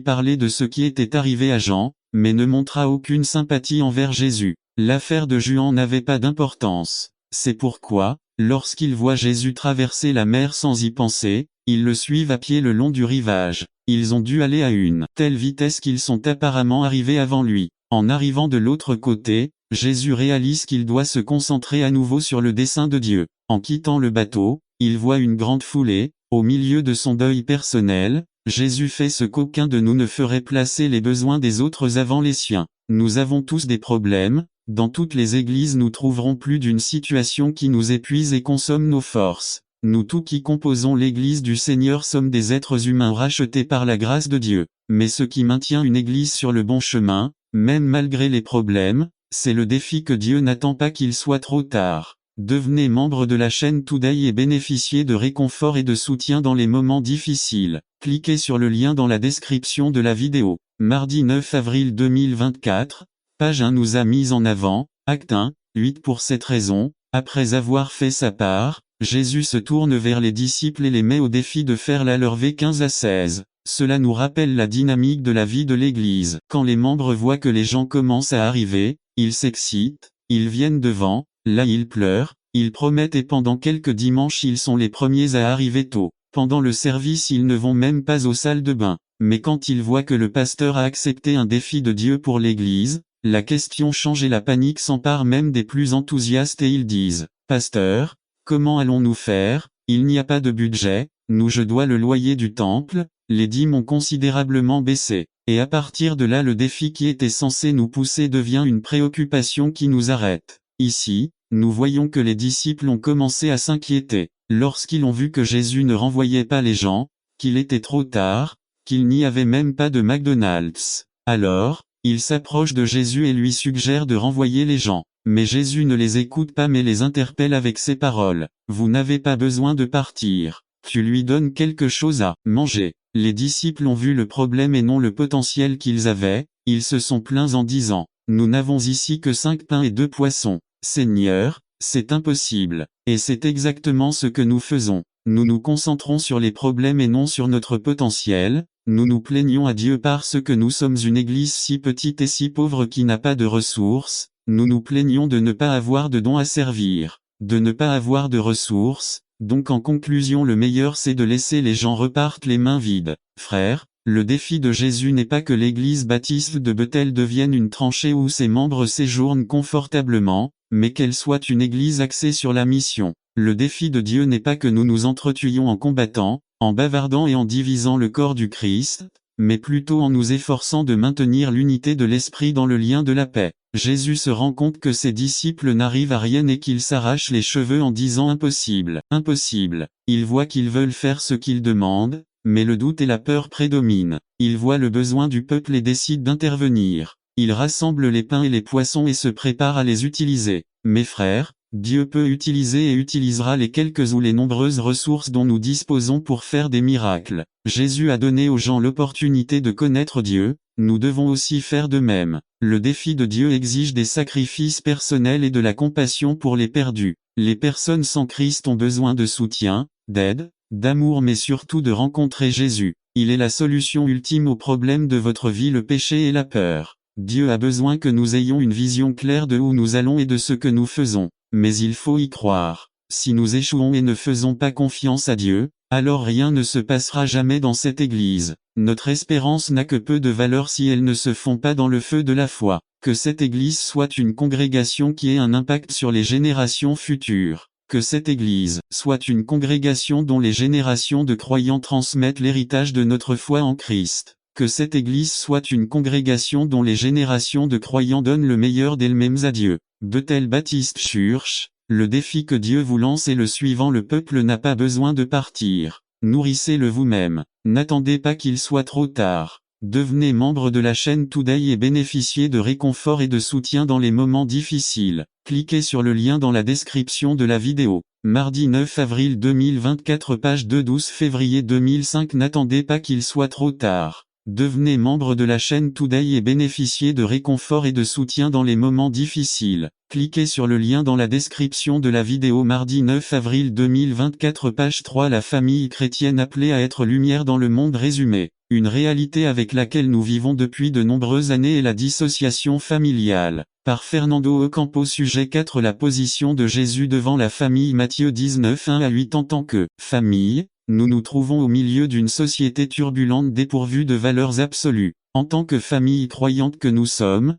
parler de ce qui était arrivé à Jean, mais ne montra aucune sympathie envers Jésus. L'affaire de Juan n'avait pas d'importance. C'est pourquoi, lorsqu'ils voient Jésus traverser la mer sans y penser, ils le suivent à pied le long du rivage. Ils ont dû aller à une telle vitesse qu'ils sont apparemment arrivés avant lui. En arrivant de l'autre côté, Jésus réalise qu'il doit se concentrer à nouveau sur le dessein de Dieu. En quittant le bateau, il voit une grande foulée. Au milieu de son deuil personnel, Jésus fait ce qu'aucun de nous ne ferait, placer les besoins des autres avant les siens. Nous avons tous des problèmes. Dans toutes les églises nous trouverons plus d'une situation qui nous épuise et consomme nos forces. Nous tous qui composons l'église du Seigneur sommes des êtres humains rachetés par la grâce de Dieu. Mais ce qui maintient une église sur le bon chemin, même malgré les problèmes, c'est le défi que Dieu n'attend pas qu'il soit trop tard. Devenez membre de la chaîne Today et bénéficiez de réconfort et de soutien dans les moments difficiles. Cliquez sur le lien dans la description de la vidéo. Mardi 9 avril 2024, page 1 nous a mis en avant, acte 1, 8. Pour cette raison, après avoir fait sa part, Jésus se tourne vers les disciples et les met au défi de faire la leur. V 15 à 16. Cela nous rappelle la dynamique de la vie de l'Église. Quand les membres voient que les gens commencent à arriver, ils s'excitent, ils viennent devant. Là ils pleurent, ils promettent et pendant quelques dimanches ils sont les premiers à arriver tôt. Pendant le service ils ne vont même pas aux salles de bain. Mais quand ils voient que le pasteur a accepté un défi de Dieu pour l'Église, la question change et la panique s'empare même des plus enthousiastes et ils disent « Pasteur, comment allons-nous faire? Il n'y a pas de budget, je dois le loyer du temple, les dîmes ont considérablement baissé. » Et à partir de là le défi qui était censé nous pousser devient une préoccupation qui nous arrête. Ici, nous voyons que les disciples ont commencé à s'inquiéter, lorsqu'ils ont vu que Jésus ne renvoyait pas les gens, qu'il était trop tard, qu'il n'y avait même pas de McDonald's. Alors, ils s'approchent de Jésus et lui suggèrent de renvoyer les gens. Mais Jésus ne les écoute pas mais les interpelle avec ces paroles. Vous n'avez pas besoin de partir. Tu lui donnes quelque chose à manger. Les disciples ont vu le problème et non le potentiel qu'ils avaient, ils se sont plaints en disant, nous n'avons ici que 5 pains et 2 poissons. Seigneur, c'est impossible. Et c'est exactement ce que nous faisons. Nous nous concentrons sur les problèmes et non sur notre potentiel, nous nous plaignons à Dieu parce que nous sommes une église si petite et si pauvre qui n'a pas de ressources, nous nous plaignons de ne pas avoir de dons à servir, de ne pas avoir de ressources, donc en conclusion le meilleur c'est de laisser les gens repartent les mains vides. Frères, le défi de Jésus n'est pas que l'église baptiste de Bethel devienne une tranchée où ses membres séjournent confortablement, mais qu'elle soit une église axée sur la mission. Le défi de Dieu n'est pas que nous nous entretuions en combattant, en bavardant et en divisant le corps du Christ, mais plutôt en nous efforçant de maintenir l'unité de l'esprit dans le lien de la paix. Jésus se rend compte que ses disciples n'arrivent à rien et qu'ils s'arrachent les cheveux en disant impossible, impossible. Il voit qu'ils veulent faire ce qu'il demande, mais le doute et la peur prédominent. Il voit le besoin du peuple et décide d'intervenir. Il rassemble les pains et les poissons et se prépare à les utiliser. Mes frères, Dieu peut utiliser et utilisera les quelques ou les nombreuses ressources dont nous disposons pour faire des miracles. Jésus a donné aux gens l'opportunité de connaître Dieu, nous devons aussi faire de même. Le défi de Dieu exige des sacrifices personnels et de la compassion pour les perdus. Les personnes sans Christ ont besoin de soutien, d'aide, d'amour mais surtout de rencontrer Jésus. Il est la solution ultime aux problèmes de votre vie, le péché et la peur. Dieu a besoin que nous ayons une vision claire de où nous allons et de ce que nous faisons. Mais il faut y croire. Si nous échouons et ne faisons pas confiance à Dieu, alors rien ne se passera jamais dans cette Église. Notre espérance n'a que peu de valeur si elles ne se font pas dans le feu de la foi. Que cette Église soit une congrégation qui ait un impact sur les générations futures. Que cette Église soit une congrégation dont les générations de croyants transmettent l'héritage de notre foi en Christ. Que cette Église soit une congrégation dont les générations de croyants donnent le meilleur d'elles-mêmes à Dieu. Bethel Baptist Church, le défi que Dieu vous lance est le suivant: le peuple n'a pas besoin de partir. Nourrissez-le vous-même. N'attendez pas qu'il soit trop tard. Devenez membre de la chaîne Today et bénéficiez de réconfort et de soutien dans les moments difficiles. Cliquez sur le lien dans la description de la vidéo. Mardi 9 avril 2024, page 2, 12 février 2005. N'attendez pas qu'il soit trop tard. Devenez membre de la chaîne Today et bénéficiez de réconfort et de soutien dans les moments difficiles. Cliquez sur le lien dans la description de la vidéo. Mardi 9 avril 2024, page 3. La famille chrétienne appelée à être lumière dans le monde. Résumé. Une réalité avec laquelle nous vivons depuis de nombreuses années est la dissociation familiale. Par Fernando Ocampo. Sujet 4. La position de Jésus devant la famille. Matthieu 19, 1 à 8. En tant que famille, nous nous trouvons au milieu d'une société turbulente dépourvue de valeurs absolues. En tant que famille croyante que nous sommes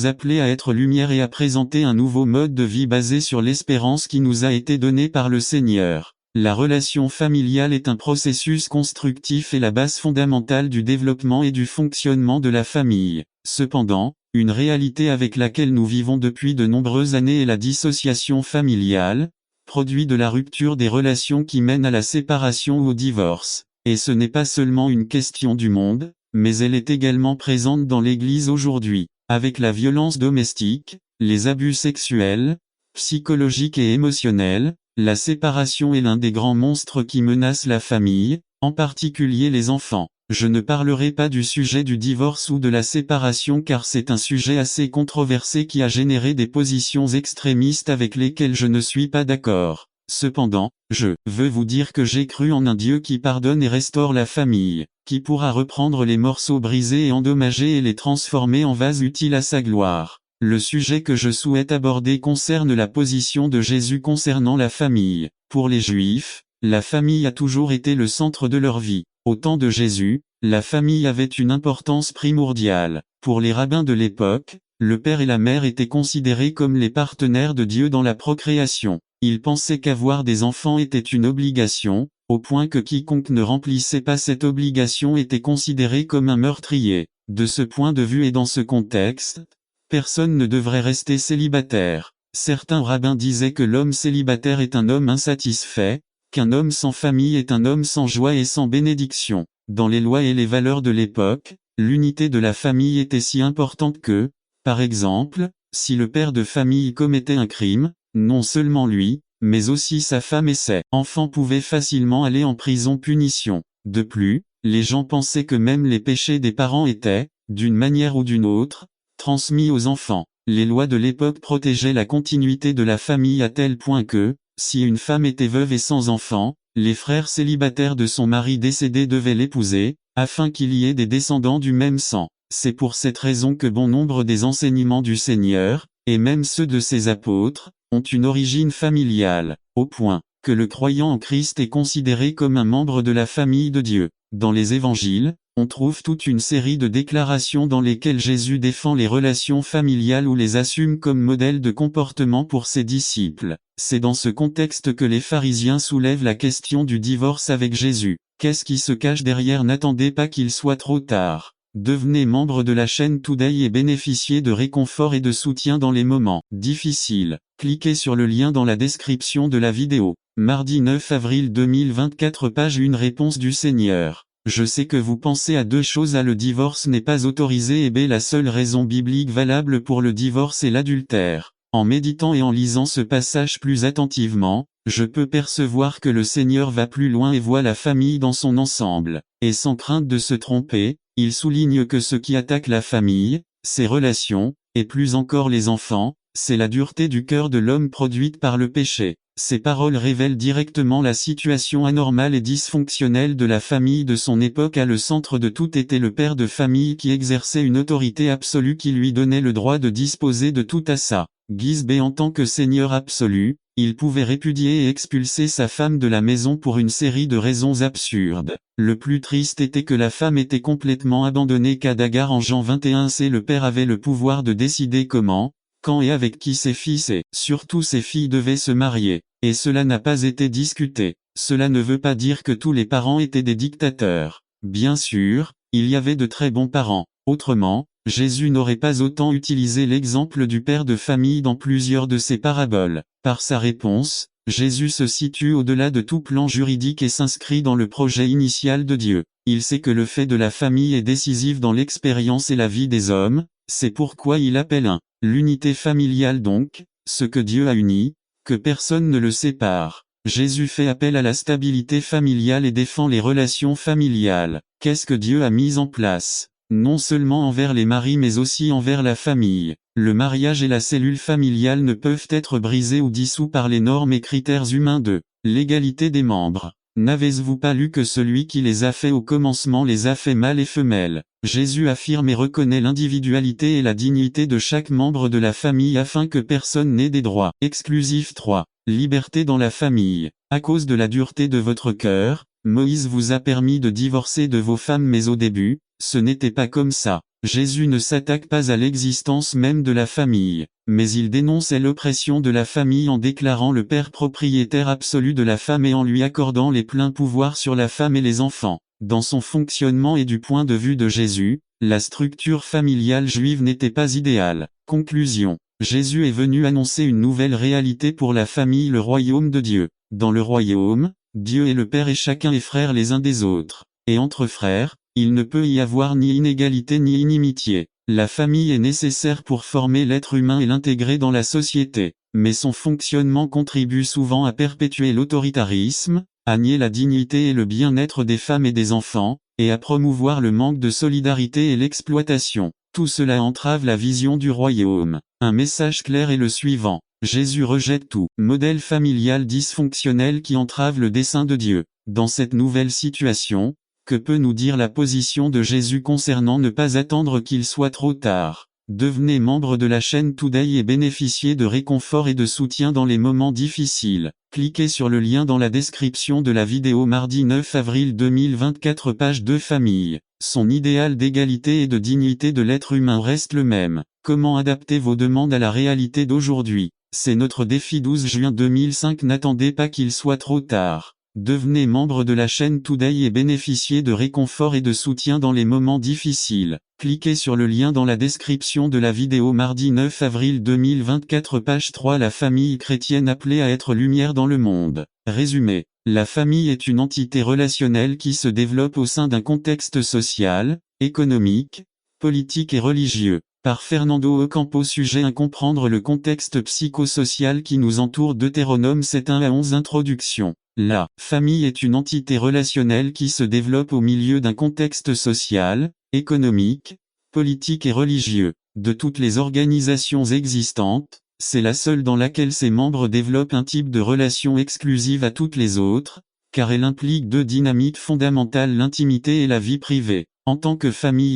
appelés à être lumière et à présenter un nouveau mode de vie basé sur l'espérance qui nous a été donnée par le Seigneur. La relation familiale est un processus constructif et la base fondamentale du développement et du fonctionnement de la famille. Cependant, une réalité avec laquelle nous vivons depuis de nombreuses années est la dissociation familiale, produit de la rupture des relations qui mène à la séparation ou au divorce. Et ce n'est pas seulement une question du monde, mais elle est également présente dans l'Église aujourd'hui. Avec la violence domestique, les abus sexuels, psychologiques et émotionnels, la séparation est l'un des grands monstres qui menacent la famille, en particulier les enfants. Je ne parlerai pas du sujet du divorce ou de la séparation car c'est un sujet assez controversé qui a généré des positions extrémistes avec lesquelles je ne suis pas d'accord. Cependant, je veux vous dire que j'ai cru en un Dieu qui pardonne et restaure la famille, qui pourra reprendre les morceaux brisés et endommagés et les transformer en vases utiles à sa gloire. Le sujet que je souhaite aborder concerne la position de Jésus concernant la famille. Pour les Juifs, la famille a toujours été le centre de leur vie. Au temps de Jésus, la famille avait une importance primordiale. Pour les rabbins de l'époque, le père et la mère étaient considérés comme les partenaires de Dieu dans la procréation. Ils pensaient qu'avoir des enfants était une obligation, au point que quiconque ne remplissait pas cette obligation était considéré comme un meurtrier. De ce point de vue et dans ce contexte, personne ne devrait rester célibataire. Certains rabbins disaient que l'homme célibataire est un homme insatisfait, qu'un homme sans famille est un homme sans joie et sans bénédiction. Dans les lois et les valeurs de l'époque, l'unité de la famille était si importante que, par exemple, Si le père de famille commettait un crime, non seulement lui, mais aussi sa femme et ses enfants pouvaient facilement aller en prison punition. De plus, les gens pensaient que même les péchés des parents étaient, d'une manière ou d'une autre, transmis aux enfants. Les lois de l'époque protégeaient la continuité de la famille à tel point que, si une femme était veuve et sans enfant, les frères célibataires de son mari décédé devaient l'épouser, afin qu'il y ait des descendants du même sang. C'est pour cette raison que bon nombre des enseignements du Seigneur, et même ceux de ses apôtres, ont une origine familiale, au point que le croyant en Christ est considéré comme un membre de la famille de Dieu. Dans les évangiles, on trouve toute une série de déclarations dans lesquelles Jésus défend les relations familiales ou les assume comme modèle de comportement pour ses disciples. C'est dans ce contexte que les pharisiens soulèvent la question du divorce avec Jésus. Qu'est-ce qui se cache derrière? N'attendez pas qu'il soit trop tard. Devenez membre de la chaîne Today et bénéficiez de réconfort et de soutien dans les moments difficiles. Cliquez sur le lien dans la description de la vidéo. Mardi 9 avril 2024 page 1 réponse du Seigneur. Je sais que vous pensez à deux choses. A. Le divorce n'est pas autorisé et B. La seule raison biblique valable pour le divorce est l'adultère. En méditant et en lisant ce passage plus attentivement, je peux percevoir que le Seigneur va plus loin et voit la famille dans son ensemble. Et sans crainte de se tromper, il souligne que ce qui attaque la famille, ses relations, et plus encore les enfants, c'est la dureté du cœur de l'homme produite par le péché. Ces paroles révèlent directement la situation anormale et dysfonctionnelle de la famille de son époque. À le centre de tout était le père de famille qui exerçait une autorité absolue qui lui donnait le droit de disposer de tout à sa guise. B. En tant que seigneur absolu, il pouvait répudier et expulser sa femme de la maison pour une série de raisons absurdes. Le plus triste était que la femme était complètement abandonnée. Qu'Adagar en Jean 21c, le père avait le pouvoir de décider comment, quand et avec qui ses fils et surtout ses filles devaient se marier. Et cela n'a pas été discuté. Cela ne veut pas dire que tous les parents étaient des dictateurs. Bien sûr, il y avait de très bons parents. Autrement, Jésus n'aurait pas autant utilisé l'exemple du père de famille dans plusieurs de ses paraboles. Par sa réponse, Jésus se situe au-delà de tout plan juridique et s'inscrit dans le projet initial de Dieu. Il sait que le fait de la famille est décisif dans l'expérience et la vie des hommes, c'est pourquoi il appelle l'unité familiale donc, ce que Dieu a uni, que personne ne le sépare. Jésus fait appel à la stabilité familiale et défend les relations familiales. Qu'est-ce que Dieu a mis en place ? Non seulement envers les maris mais aussi envers la famille. Le mariage et la cellule familiale ne peuvent être brisés ou dissous par les normes et critères humains de l'égalité des membres. N'avez-vous pas lu que celui qui les a fait au commencement les a fait mâles et femelles? Jésus affirme et reconnaît l'individualité et la dignité de chaque membre de la famille afin que personne n'ait des droits exclusifs. 3. Liberté dans la famille. À cause de la dureté de votre cœur, Moïse vous a permis de divorcer de vos femmes mais au début, ce n'était pas comme ça. Jésus ne s'attaque pas à l'existence même de la famille, mais il dénonçait l'oppression de la famille en déclarant le père propriétaire absolu de la femme et en lui accordant les pleins pouvoirs sur la femme et les enfants. Dans son fonctionnement et du point de vue de Jésus, la structure familiale juive n'était pas idéale. Conclusion. Jésus est venu annoncer une nouvelle réalité pour la famille, le royaume de Dieu. Dans le royaume, Dieu est le Père et chacun est frère les uns des autres. Et entre frères, il ne peut y avoir ni inégalité ni inimitié. La famille est nécessaire pour former l'être humain et l'intégrer dans la société. Mais son fonctionnement contribue souvent à perpétuer l'autoritarisme, à nier la dignité et le bien-être des femmes et des enfants, et à promouvoir le manque de solidarité et l'exploitation. Tout cela entrave la vision du royaume. Un message clair est le suivant. Jésus rejette tout modèle familial dysfonctionnel qui entrave le dessein de Dieu. Dans cette nouvelle situation, que peut nous dire la position de Jésus concernant ne pas attendre qu'il soit trop tard? Devenez membre de la chaîne Today et bénéficiez de réconfort et de soutien dans les moments difficiles. Cliquez sur le lien dans la description de la vidéo. Mardi 9 avril 2024 page 2 Famille. Son idéal d'égalité et de dignité de l'être humain reste le même. Comment adapter vos demandes à la réalité d'aujourd'hui? C'est notre défi 12 juin 2005. N'attendez pas qu'il soit trop tard. Devenez membre de la chaîne Today et bénéficiez de réconfort et de soutien dans les moments difficiles. Cliquez sur le lien dans la description de la vidéo. Mardi 9 avril 2024 page 3 La famille chrétienne appelée à être lumière dans le monde. Résumé. La famille est une entité relationnelle qui se développe au sein d'un contexte social, économique, politique et religieux. par Fernando Ocampo. Sujet 1. Comprendre le contexte psychosocial qui nous entoure. Deutéronome 7:1 à 11. Introduction. La famille est une entité relationnelle qui se développe au milieu d'un contexte social, économique, politique et religieux. De toutes les organisations existantes, c'est la seule dans laquelle ses membres développent un type de relation exclusive à toutes les autres, car elle implique deux dynamiques fondamentales: l'intimité et la vie privée. En tant que famille,